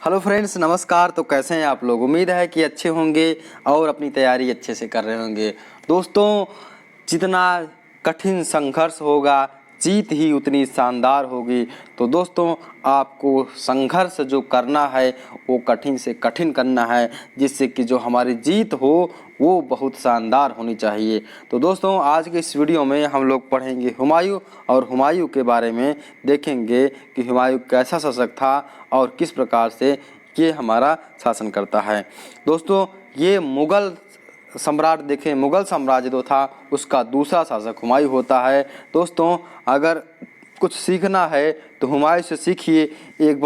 Hello friends, नमस्कार। तो कैसे हैं आप लोग? उम्मीद है कि अच्छे होंगे और अपनी तैयारी अच्छे से कर रहे होंगे। दोस्तों, जितना कठिन संघर्ष होगा, जीत ही उतनी शानदार होगी। तो दोस्तों, आपको संघर्ष जो करना है वो कठिन से कठिन करना है, जिससे कि जो हमारी जीत हो वो बहुत शानदार होनी चाहिए। तो दोस्तों, आज के इस वीडियो में हम लोग पढ़ेंगे हुमायूं, और हुमायूं के बारे में देखेंगे कि हुमायूं कैसा शासक था और किस प्रकार से ये हमारा शासन करता है। दोस्तों, ये मुग़ल सम्राट देखें, मुग़ल साम्राज्य जो था उसका दूसरा शासक हुमायूं होता है। दोस्तों, अगर कुछ सीखना है तो हुमायूं से सीखिए। एक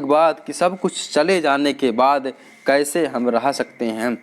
बात कि सब कुछ चले जाने के बाद कैसे हम रह सकते हैं,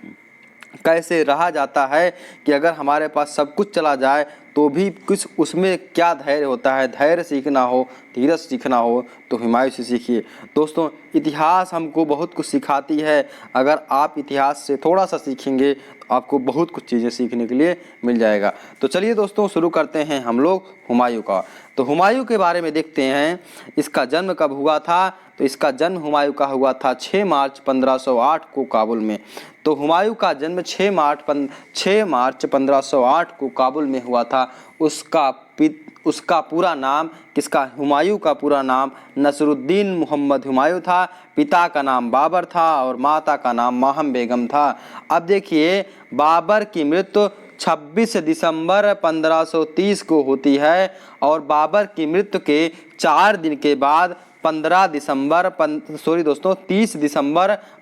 कैसे रहा जाता है कि अगर हमारे पास सब कुछ चला जाए तो भी कुछ उसमें क्या धैर्य होता है। धैर्य सीखना हो, धीरज सीखना हो तो हुमायूं से सीखिए। दोस्तों, इतिहास हमको बहुत कुछ सिखाती है। अगर आप इतिहास से थोड़ा सा सीखेंगे तो आपको बहुत कुछ चीज़ें सीखने के लिए मिल जाएगा। तो चलिए दोस्तों, शुरू करते हैं हम लोग हुमायूं का। तो हुमायूं के बारे में देखते हैं, इसका जन्म कब हुआ था। तो इसका जन्म हुमायूं का हुआ था 6 मार्च 1508 को काबुल में। तो हुमायूं का जन्म 6 मार्च 1508 को काबुल में हुआ था। उसका पूरा नाम, किसका, हुमायूं का पूरा नाम नसरुद्दीन मोहम्मद हुमायूं था। पिता का नाम बाबर था और माता का नाम माहम बेगम था। अब देखिए, बाबर की मृत्यु 26 दिसंबर 1530 को होती है और बाबर की मृत्यु के 4 दिन के बाद 30 दिसंबर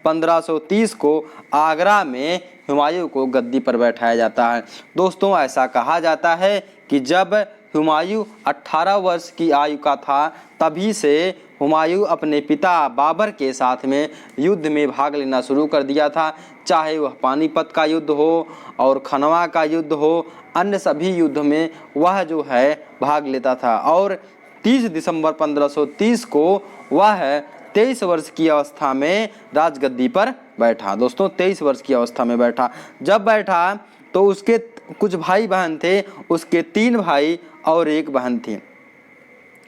1530 को आगरा में हुमायूं को गद्दी पर बैठाया जाता है। दोस्तों, ऐसा कहा जाता है कि जब हुमायूं 18 वर्ष की आयु का था, तभी से हुमायूं अपने पिता बाबर के साथ में युद्ध में भाग लेना शुरू कर दिया था। चाहे वह पानीपत का युद्ध हो और खनवा का युद्ध हो, अन्य सभी युद्ध में वह जो है भाग लेता था। और 30 दिसंबर 1530 को वह 23 वर्ष की अवस्था में राजगद्दी पर बैठा। दोस्तों, 23 वर्ष की अवस्था में बैठा। जब बैठा तो उसके कुछ भाई बहन थे, उसके 3 भाई और 1 बहन थी।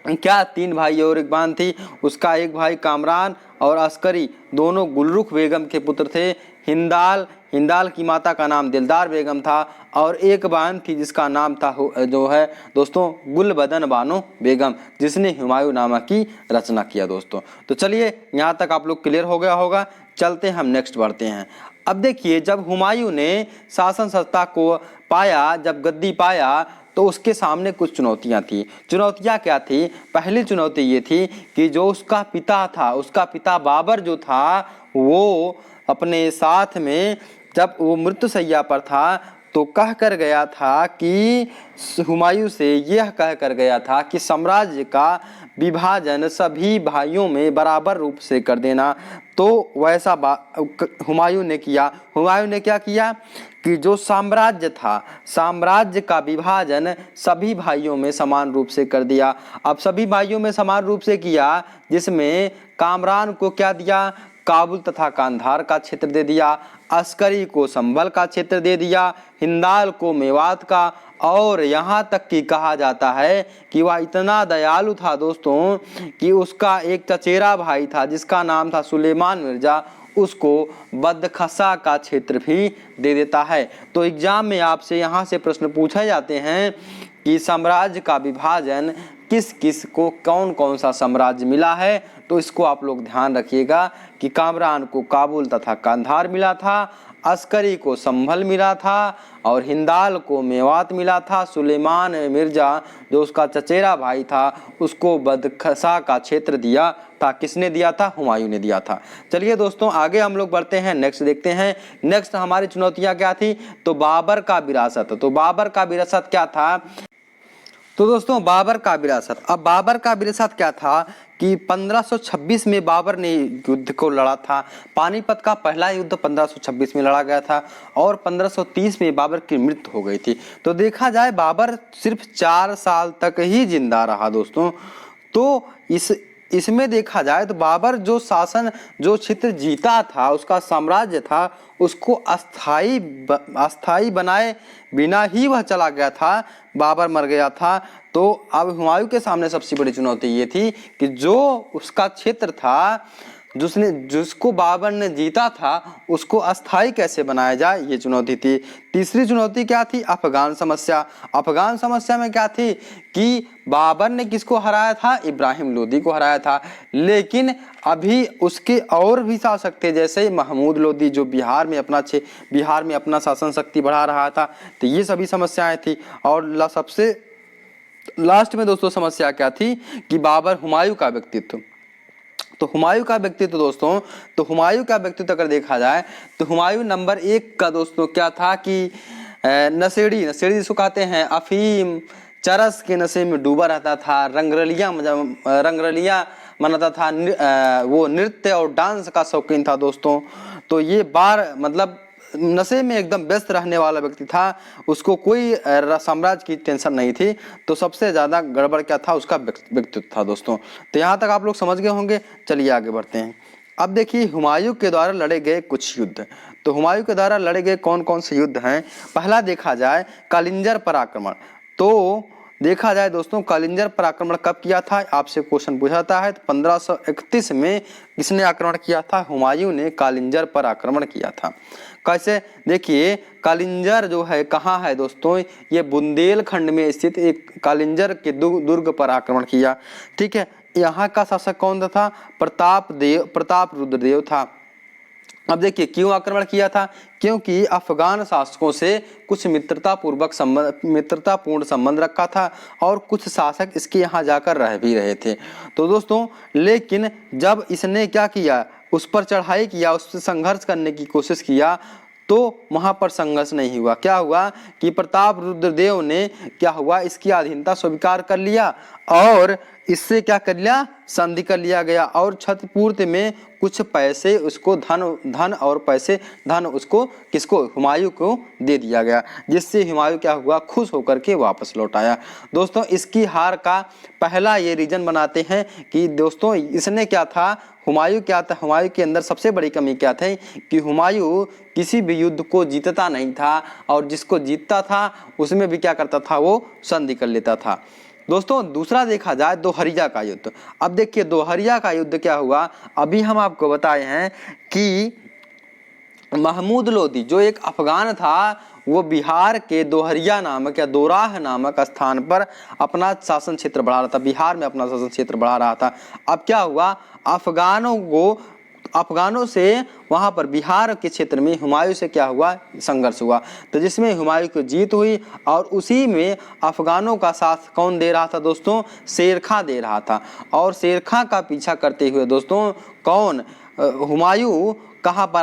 क्या 3 भाई और 1 बहन थी? उसका एक भाई कामरान और अस्करी दोनों गुलरुख बेगम के पुत्र थे। हिंदाल की माता का नाम दिलदार बेगम था और एक बहन थी जिसका नाम था जो है दोस्तों गुलबदन बानो बेगम, जिसने हुमायूं नामा की रचना किया। दोस्तों, तो चलिए, यहाँ तक आप लोग क्लियर हो गया होगा। चलते हैं, हम नेक्स्ट बढ़ते हैं। अब देखिए, जब हुमायूं ने शासन सत्ता को पाया, जब गद्दी पाया, तो उसके सामने कुछ चुनौतियां थी। चुनौतियां क्या थी? पहली चुनौती ये थी कि जो उसका पिता था, उसका पिता बाबर जो था, वो अपने साथ में जब वो मृत्युशैया पर था तो कह कर गया था कि हुमायूं से यह कह कर गया था कि साम्राज्य का विभाजन सभी भाइयों में बराबर रूप से कर देना। तो वैसा हुमायूं ने किया। हुमायूं ने क्या किया कि जो साम्राज्य था, साम्राज्य का विभाजन सभी भाइयों में समान रूप से कर दिया। अब सभी भाइयों में समान रूप से किया, जिसमें कामरान को क्या दिया? काबुल तथा कांधार का क्षेत्र दे दिया। अस्करी को संभल का क्षेत्र दे दिया। हिंदाल को मेवात का। और यहाँ तक कि कहा जाता है कि वह इतना दयालु था दोस्तों कि उसका एक चचेरा भाई था जिसका नाम था सुलेमान मिर्जा, उसको बदखसा का क्षेत्र भी दे देता है। तो एग्जाम में आपसे यहाँ से प्रश्न पूछे जाते हैं कि साम्राज्य का विभाजन किस किस को, कौन कौन सा साम्राज्य मिला है। तो इसको आप लोग ध्यान रखिएगा कि कामरान को काबुल तथा कांधार मिला था, अस्करी को संभल मिला था और हिंदाल को मेवात मिला था। सुलेमान मिर्जा जो उसका चचेरा भाई था, उसको बदखसा का क्षेत्र दिया था। किसने दिया था? हुमायूं ने दिया था। चलिए दोस्तों, आगे हम लोग बढ़ते हैं, नेक्स्ट देखते हैं। नेक्स्ट हमारी चुनौतियां क्या थी? तो बाबर का विरासत। तो बाबर का विरासत क्या था? तो दोस्तों, बाबर का विरासत, अब बाबर का विरासत क्या था कि 1526 में बाबर ने युद्ध को लड़ा था। पानीपत का पहला युद्ध 1526 में लड़ा गया था और 1530 में बाबर की मृत्यु हो गई थी। तो देखा जाए, बाबर सिर्फ 4 साल तक ही जिंदा रहा दोस्तों। तो इसमें देखा जाए तो बाबर जो क्षेत्र जीता था, उसका साम्राज्य था, उसको अस्थाई बनाए बिना ही वह चला गया था। बाबर मर गया था। तो अब हुमायूं के सामने सबसे बड़ी चुनौती ये थी कि जो उसका क्षेत्र था, जिसको बाबर ने जीता था उसको अस्थायी कैसे बनाया जाए, ये चुनौती थी। तीसरी चुनौती क्या थी, अफगान समस्या। अफगान समस्या में क्या थी कि बाबर ने किसको हराया था, इब्राहिम लोदी को हराया था, लेकिन अभी उसके और भी शासक थे जैसे महमूद लोदी जो बिहार में अपना शासन शक्ति बढ़ा रहा था। तो ये सभी समस्याएं थी। और सबसे लास्ट में दोस्तों समस्या क्या थी कि बाबर हुमायूं का व्यक्तित्व। तो हुमायूं का व्यक्तित्व दोस्तों, तो हुमायूं का व्यक्तित्व अगर देखा जाए तो हुमायूं नंबर 1 का दोस्तों क्या था कि नशेड़ी जिसको कहते हैं, अफीम चरस के नशे में डूबा रहता था, रंगरलियां मनाता था, वो नृत्य और डांस का शौकीन था दोस्तों। तो ये मतलब नशे में एकदम व्यस्त रहने वाला व्यक्ति था, उसको कोई साम्राज्य की टेंशन नहीं थी। तो सबसे ज़्यादा गड़बड़ क्या था, उसका व्यक्तित्व था दोस्तों। तो यहाँ तक आप लोग समझ गए होंगे। चलिए आगे बढ़ते हैं। अब देखिए हुमायूं के द्वारा लड़े गए कुछ युद्ध। तो हुमायूं के द्वारा लड़े गए कौन कौन से युद्ध हैं। पहला देखा जाए कालिंजर पर आक्रमण। तो देखा जाए दोस्तों कालिंजर पर आक्रमण कब किया था, आपसे क्वेश्चन पूछा जाता है। तो 1531 में किसने आक्रमण किया था, हुमायूं ने कालिंजर पर आक्रमण किया था। कैसे, देखिए कालिंजर जो है कहाँ है दोस्तों, ये बुंदेलखंड में स्थित एक कालिंजर के दुर्ग पर आक्रमण किया। ठीक है, यहाँ का शासक कौन था, प्रताप रुद्रदेव था। अब देखिए क्यों आक्रमण किया था, क्योंकि अफगान शासकों से कुछ मित्रतापूर्ण संबंध रखा था और कुछ शासक इसके यहाँ जाकर रह भी रहे थे। तो दोस्तों लेकिन जब इसने क्या किया, उस पर चढ़ाई किया, उससे संघर्ष करने की कोशिश किया, तो वहां पर संघर्ष नहीं हुआ। क्या हुआ कि प्रताप रुद्रदेव ने क्या हुआ, इसकी अधीनता स्वीकार कर लिया और इससे क्या कर लिया, संधि कर लिया गया और क्षतिपूर्ति में कुछ पैसे उसको धन उसको किसको, हुमायूं को दे दिया गया, जिससे हुमायूं क्या हुआ, खुश होकर के वापस लौट आया। दोस्तों इसकी हार का पहला ये रीजन बनाते हैं कि दोस्तों इसने क्या था, हुमायूं के अंदर सबसे बड़ी कमी क्या थी कि हुमायूं किसी भी युद्ध को जीतता नहीं था और जिसको जीतता था उसमें भी क्या करता था, वो संधि कर लेता था। दोस्तों दूसरा देखा जाए दोहरिया का युद्ध। अब देखिए दोहरिया का युद्ध क्या हुआ, अभी हम आपको बताए हैं कि महमूद लोदी जो एक अफगान था, वो बिहार के दोहरिया नामक या दोराह नामक स्थान पर अपना शासन क्षेत्र बढ़ा रहा था, बिहार में अपना शासन क्षेत्र बढ़ा रहा था। अब क्या हुआ, अफगानों से वहां पर बिहार के क्षेत्र में हुमायूं से क्या हुआ, संघर्ष हुआ। तो जिसमें हुमायूं की जीत हुई और उसी में अफगानों का साथ कौन दे रहा था दोस्तों, शेर खां दे रहा था। और शेर खां का पीछा करते हुए दोस्तों कौन, हुमायूं कहाँ पर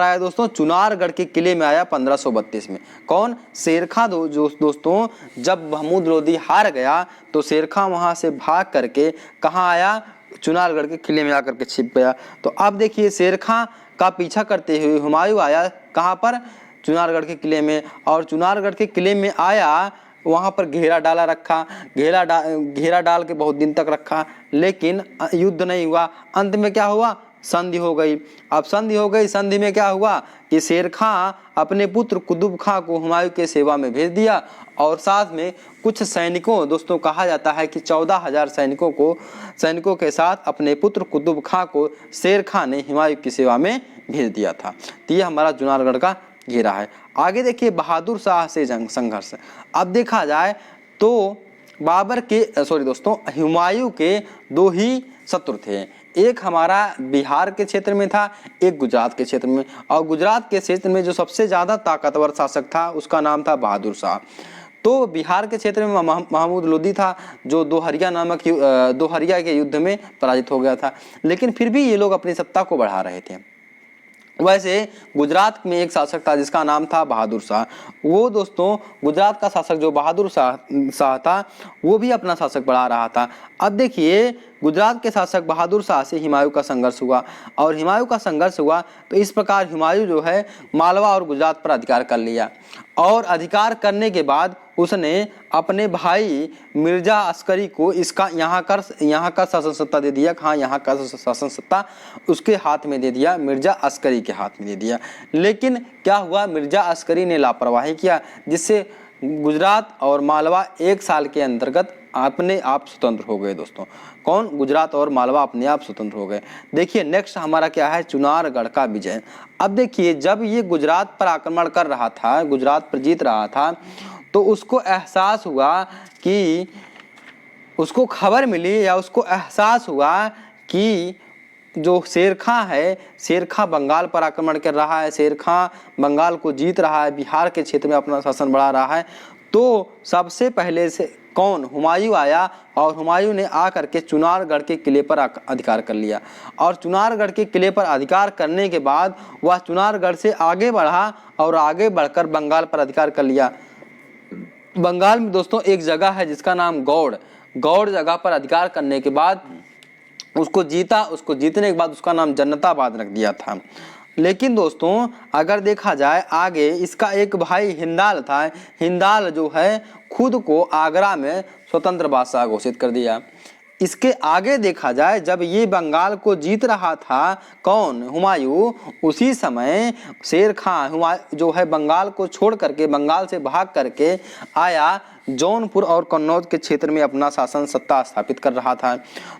आया दोस्तों, चुनारगढ़ के किले में आया 1532 में। कौन, शेर खां दोस्तों जब महमूद लोदी हार गया तो शेर खां वहां से भाग करके कहाँ आया, चुनारगढ़ के किले में आकर के छिप गया। तो अब देखिए शेर खां का पीछा करते हुए हुमायूं आया कहाँ पर, चुनारगढ़ के किले में। और चुनारगढ़ के किले में आया, वहाँ पर घेरा रखा, घेरा डाल के बहुत दिन तक रखा, लेकिन युद्ध नहीं हुआ। अंत में क्या हुआ, संधि हो गई। अब संधि हो गई, संधि में क्या हुआ कि शेर खां अपने पुत्र कुतुब खां को हुमायूं के सेवा में भेज दिया और साथ में कुछ सैनिकों, दोस्तों कहा जाता है कि 14,000 सैनिकों के साथ अपने पुत्र कुतुब खां को शेर खां ने हुमायूं की सेवा में भेज दिया था। तो ये हमारा चुनारगढ़ का घेरा है। आगे देखिए बहादुर शाह से संघर्ष। अब देखा जाए तो हुमायूं के दो ही शत्रु थे, एक हमारा बिहार के क्षेत्र में था, एक गुजरात के क्षेत्र में। और गुजरात के क्षेत्र में जो सबसे ज़्यादा ताकतवर शासक था उसका नाम था बहादुर शाह। तो बिहार के क्षेत्र में महमूद लोदी था जो दोहरिया के युद्ध में पराजित हो गया था, लेकिन फिर भी ये लोग अपनी सत्ता को बढ़ा रहे थे। वैसे गुजरात में एक शासक था जिसका नाम था बहादुर शाह। वो दोस्तों गुजरात का शासक जो बहादुर शाह था वो भी अपना शासक बढ़ा रहा था। अब देखिए गुजरात के शासक बहादुर शाह से हुमायूं का संघर्ष हुआ और हुमायूं का संघर्ष हुआ तो इस प्रकार हुमायूं जो है मालवा और गुजरात पर अधिकार कर लिया और अधिकार करने के बाद उसने अपने भाई मिर्जा अस्करी को यहाँ का शासन सत्ता दे दिया। हाँ, यहाँ का शासन सत्ता उसके हाथ में दे दिया, मिर्जा अस्करी के हाथ में दे दिया। लेकिन क्या हुआ, मिर्जा अस्करी ने लापरवाही किया जिससे गुजरात और मालवा एक साल के अंतर्गत अपने आप स्वतंत्र हो गए दोस्तों। कौन? गुजरात और मालवा अपने आप स्वतंत्र हो गए। देखिए नेक्स्ट हमारा क्या है, चुनारगढ़ का विजय। अब देखिए जब ये गुजरात पर आक्रमण कर रहा था, गुजरात पर जीत रहा था, तो उसको एहसास हुआ कि उसको खबर मिली या उसको एहसास हुआ कि जो शेर खां है, शेर खां बंगाल पर आक्रमण कर रहा है, शेर खां बंगाल को जीत रहा है, बिहार के क्षेत्र में अपना शासन बढ़ा रहा है। तो सबसे पहले से कौन? हुमायूं आया और हुमायूं ने आकर के चुनारगढ़ के किले पर अधिकार कर लिया। और चुनारगढ़ के किले पर अधिकार करने के बाद वह चुनारगढ़ से आगे बढ़ा और आगे बढ़कर बंगाल पर अधिकार कर लिया। बंगाल में दोस्तों एक जगह है जिसका नाम गौड़ जगह पर अधिकार करने के बाद उसको जीता। उसको जीतने के बाद उसका नाम जनताबाद रख दिया था। लेकिन दोस्तों अगर देखा जाए आगे, इसका एक भाई हिंदाल था। हिंदाल जो है खुद को आगरा में स्वतंत्र बादशाह घोषित कर दिया। इसके आगे देखा जाए, जब ये बंगाल को जीत रहा था कौन? हुमायूं, उसी समय शेर खां जो है बंगाल को छोड़ करके, बंगाल से भाग करके आया, जौनपुर और कन्नौज के क्षेत्र में अपना शासन सत्ता स्थापित कर रहा था।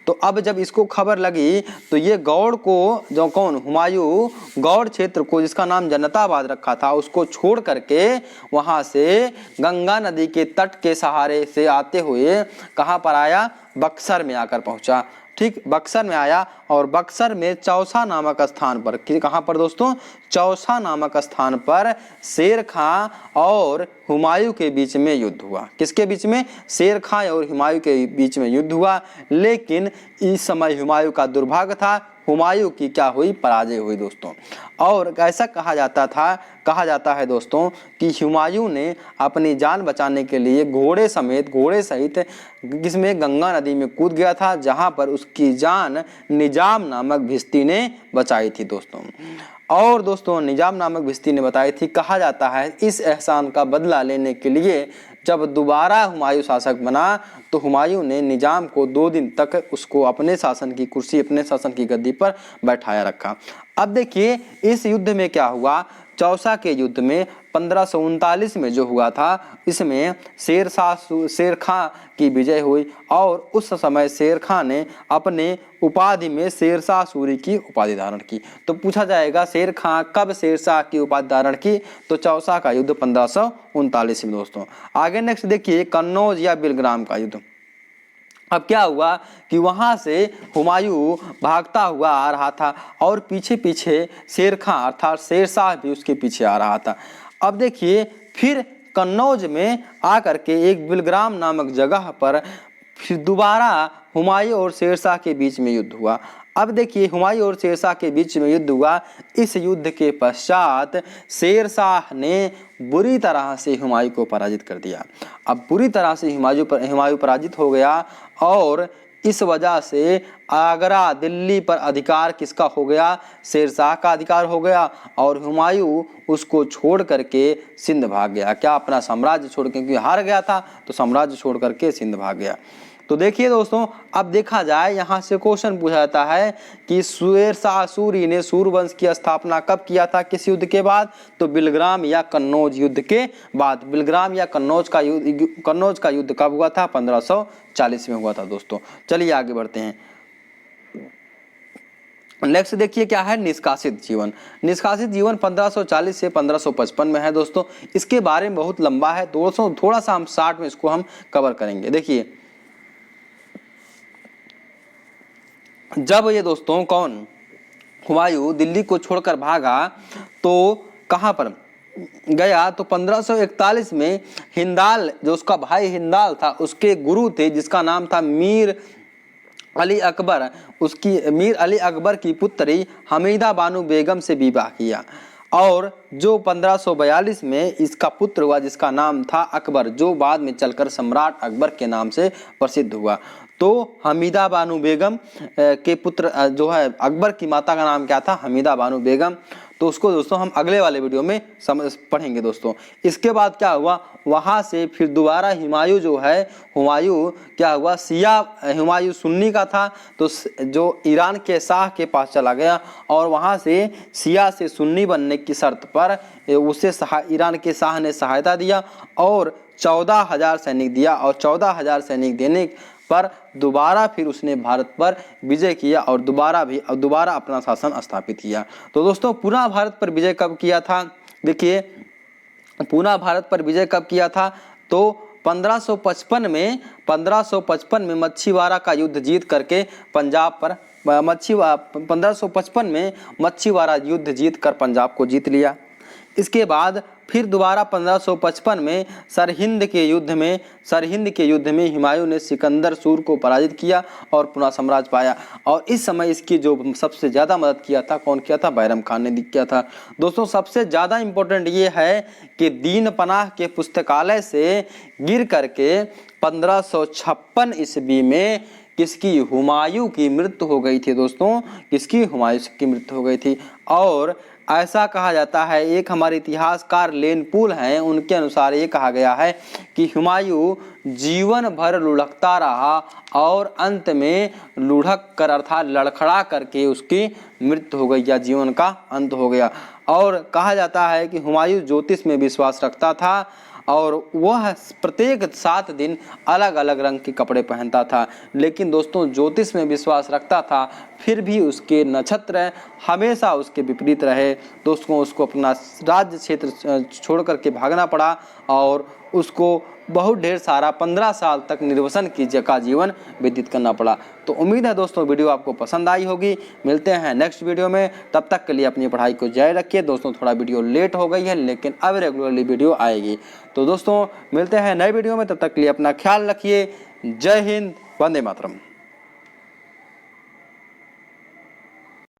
तो अब जब इसको खबर लगी तो ये गौड़ को, जो कौन? हुमायूं गौड़ क्षेत्र को जिसका नाम जनताबाद रखा था उसको छोड़ करके वहाँ से गंगा नदी के तट के सहारे से आते हुए कहाँ पर आया? बक्सर में आकर पहुंचा। ठीक, बक्सर में आया और बक्सर में चौसा नामक स्थान पर, कहाँ पर दोस्तों? चौसा नामक स्थान पर शेर खां और हुमायूं के बीच में युद्ध हुआ। किसके बीच में? शेर खां और हुमायूं के बीच में युद्ध हुआ। लेकिन इस समय हुमायूं का दुर्भाग्य था, हुमायूं की क्या हुई? पराजय हुई दोस्तों। और ऐसा कहा जाता है दोस्तों कि हुमायूं ने अपनी जान बचाने के लिए घोड़े सहित किसमें? गंगा नदी में कूद गया था, जहां पर उसकी जान निजाम नामक भिश्ती ने बचाई थी दोस्तों। और दोस्तों निजाम नामक भिश्ती ने बताई थी। कहा जाता है इस एहसान का बदला लेने के लिए जब दोबारा हुमायूं शासक बना तो हुमायूं ने निजाम को 2 दिन तक उसको अपने शासन की कुर्सी, अपने शासन की गद्दी पर बैठाया रखा। अब देखिए इस युद्ध में क्या हुआ? चौसा के युद्ध में 1539 में जो हुआ था, इसमें शेर खां की विजय हुई और उस समय शेर खां ने अपने उपाधि में शेरशाह सूरी की उपाधि धारण की। तो पूछा जाएगा शेर खां कब शेरशाह की उपाधि धारण की? तो चौसा का युद्ध 1539 में दोस्तों। आगे नेक्स्ट देखिए कन्नौज या बिलग्राम का युद्ध। अब क्या हुआ कि वहां से हुमायूं भागता हुआ आ रहा था और पीछे पीछे शेर खां अर्थात शेरशाह भी उसके पीछे आ रहा था। अब देखिए फिर कन्नौज में आकर के एक बिलग्राम नामक जगह पर फिर दोबारा हुमायूं और शेरशाह के बीच में युद्ध हुआ। अब देखिए हुमायूं और शेरशाह के बीच में युद्ध हुआ। इस युद्ध के पश्चात शेरशाह ने बुरी तरह से हुमायूं को पराजित कर दिया। अब बुरी तरह से हुमायूं पराजित हो गया और इस वजह से आगरा दिल्ली पर अधिकार किसका हो गया? शेरशाह का अधिकार हो गया और हुमायूं उसको छोड़ करके सिंध भाग गया। क्या? अपना साम्राज्य छोड़ के, क्योंकि हार गया था तो साम्राज्य छोड़ करके सिंध भाग गया। तो देखिए दोस्तों अब देखा जाए यहाँ से क्वेश्चन पूछा जाता है कि शेरशाह सूरी ने सूरवंश की स्थापना कब किया था? किस युद्ध के बाद? तो बिलग्राम या कन्नौज युद्ध के बाद। बिलग्राम या कन्नौज का युद्ध कब हुआ था? 1540 में हुआ था दोस्तों। चलिए आगे बढ़ते हैं। नेक्स्ट देखिए क्या है? निष्कासित जीवन। निष्कासित जीवन 1540 से 1555 में है दोस्तों। इसके बारे में बहुत लंबा है दोस्तों, थोड़ा सा हम शॉर्ट में इसको हम कवर करेंगे। देखिए जब ये दोस्तों कौन? हुमायूं दिल्ली को छोड़कर भागा तो कहाँ पर गया? तो 1541 में हिंदाल, जो उसका भाई हिंदाल था, उसके गुरु थे जिसका नाम था मीर अली अकबर। उसकी मीर अली अकबर की पुत्री हमीदा बानो बेगम से विवाह किया और जो 1542 में इसका पुत्र हुआ जिसका नाम था अकबर, जो बाद में चलकर सम्राट अकबर के नाम से प्रसिद्ध हुआ। तो हमीदा बानो बेगम के पुत्र जो है अकबर की माता का नाम क्या था? हमीदा बानो बेगम। तो उसको दोस्तों हम अगले वाले वीडियो में पढ़ेंगे दोस्तों। इसके बाद क्या हुआ? वहाँ से फिर दोबारा हुमायूं जो है, हुमायूं क्या हुआ? शिया हुमायूं सुन्नी का था तो जो ईरान के शाह के पास चला गया और वहाँ से शिया से सुन्नी बनने की शर्त पर उसे ईरान के शाह ने सहायता दिया और 14,000 सैनिक दिया और 14,000 सैनिक देने पर दोबारा फिर उसने भारत पर विजय किया और दोबारा अपना शासन स्थापित किया। तो दोस्तों पूरा भारत पर विजय कब किया था? देखिए पूरा भारत पर विजय कब किया था? तो 1555 में मच्छीवाड़ा का युद्ध जीत करके पंजाब पर 1555 में मच्छीवाड़ा युद्ध जीत कर पंजाब को जीत लिया। इसके बाद फिर दोबारा 1555 में सरहिंद के युद्ध में हुमायूं ने सिकंदर सूर को पराजित किया और पुनः साम्राज्य पाया। और इस समय इसकी जो सबसे ज़्यादा मदद किया था, कौन किया था? बैरम खान ने किया था। दोस्तों सबसे ज़्यादा इम्पोर्टेंट ये है कि दीन पनाह के पुस्तकालय से गिर करके 1556 ईस्वी में किसकी? हुमायूं की मृत्यु हो गई थी। दोस्तों किसकी? हुमायूं की मृत्यु हो गई थी। और ऐसा कहा जाता है, एक हमारे इतिहासकार लेनपूल हैं, उनके अनुसार ये कहा गया है कि हुमायूं जीवन भर लुढ़कता रहा और अंत में लुढ़क कर अर्थात लड़खड़ा करके उसकी मृत्यु हो गई या जीवन का अंत हो गया। और कहा जाता है कि हुमायूं ज्योतिष में विश्वास रखता था और वह प्रत्येक 7 दिन अलग अलग रंग के कपड़े पहनता था। लेकिन दोस्तों ज्योतिष में विश्वास रखता था, फिर भी उसके नक्षत्र हमेशा उसके विपरीत रहे। दोस्तों उसको अपना राज्य क्षेत्र छोड़ करके भागना पड़ा और उसको बहुत ढेर सारा 15 साल तक निर्वसन का जीवन व्यतीत करना पड़ा। तो उम्मीद है दोस्तों वीडियो आपको पसंद आई होगी। मिलते हैं नेक्स्ट वीडियो में, तब तक के लिए अपनी पढ़ाई को जारी रखिए। दोस्तों थोड़ा वीडियो लेट हो गई है लेकिन अब रेगुलरली वीडियो आएगी। तो दोस्तों मिलते हैं नए वीडियो में, तब तक के लिए अपना ख्याल रखिए। जय हिंद, वंदे मातरम।